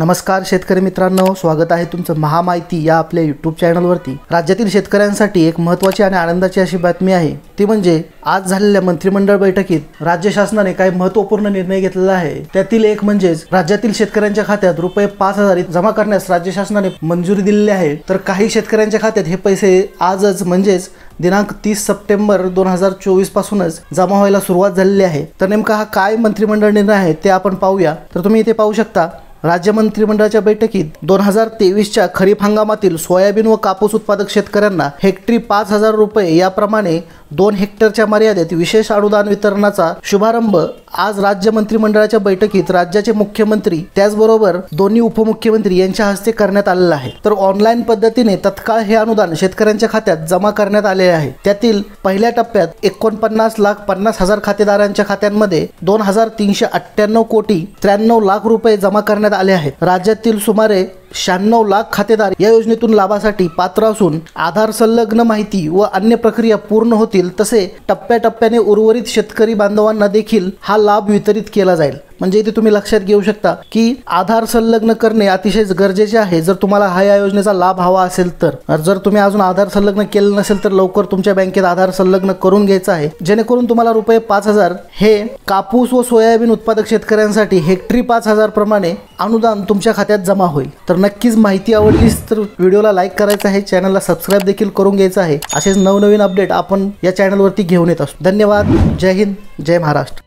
नमस्कार शेतकरी मित्रांनो, स्वागत आहे तुमचं महामाहिती या आपल्या यूट्यूब चॅनलवरती। राज्यातील शेतकऱ्यांसाठी एक महत्त्वाची आणि आनंदाची अशी बातमी आहे, ती म्हणजे आज झालेल्या मंत्रिमंडळ बैठकीत राज्य शासनाने काही महत्त्वपूर्ण निर्णय घेतलेला आहे। त्यातील एक म्हणजे राज्यातील शेतकऱ्यांच्या खात्यात रुपये 5,000 जमा करण्यास राज्य शासनाने मंजुरी दिलेली आहे। तर काही शेतकऱ्यांच्या खात्यात हे पैसे आजच म्हणजेच दिनांक 30 सप्टेंबर 2024 पासूनच जमा व्हायला सुरुवात झालेली आहे। तर नेमका हा काय मंत्रिमंडळ निर्णय आहे ते आपण पाहूया। तर तुम्ही इथे पाहू शकता, राज्य मंत्रिमंडळाच्या बैठकीत 2023च्या खरीप हंगामातील सोयाबीन व कापूस उत्पादक शेतकऱ्यांना हेक्टरी 5,000 रुपये याप्रमाणे 2 हेक्टरच्या मर्यादेत विशेष अनुदान वितरणाचा शुभारंभ आज राज्य मंत्रिमंडळाच्या बैठकीत राज्याचे मुख्यमंत्री त्याचबरोबर दोन्ही उपमुख्यमंत्री यांच्या हस्ते करण्यात आलेला आहे। तर ऑनलाईन पद्धतीने तत्काळ हे अनुदान शेतकऱ्यांच्या खात्यात जमा करण्यात आले आहे। त्यातील पहिल्या टप्प्यात 49,50,000 खातेदारांच्या खात्यांमध्ये 2,398 कोटी 93 लाख रुपये जमा करण्यात आले आहेत। राज्यातील सुमारे 96 लाख खातेदार या योजनेतून लाभासाठी पात्र असून आधार संलग्न माहिती व अन्य प्रक्रिया पूर्ण होतील तसे टप्प्याटप्प्याने उर्वरित शेतकरी बांधवांना देखील हा लाभ वितरित केला जाईल। म्हणजे इथे तुम्ही लक्षात घेऊ शकता की आधार संलग्न करणे अतिशय गरजेचे आहे जर तुम्हाला या योजनेचा लाभ हवा असेल तर। जर तुम्ही अजून आधार संलग्न केले नसेल तर लवकर तुमच्या बँकेत आधार संलग्न करून घ्यायचा आहे, जेणेकरून तुम्हाला रुपये 5,000 हे कापूस व सोयाबीन उत्पादक शेतकऱ्यांसाठी हेक्टरी 5,000 प्रमाणे अनुदान तुमच्या खात्यात जमा होईल। तर नक्कीच माहिती आवडलीच तर व्हिडिओला लाईक करायचं आहे, चॅनलला सबस्क्राइब देखील करून घ्यायचं आहे। असेच नवनवीन अपडेट आपण या चॅनलवरती घेऊन येत असतो। धन्यवाद। जय हिंद, जय महाराष्ट्र।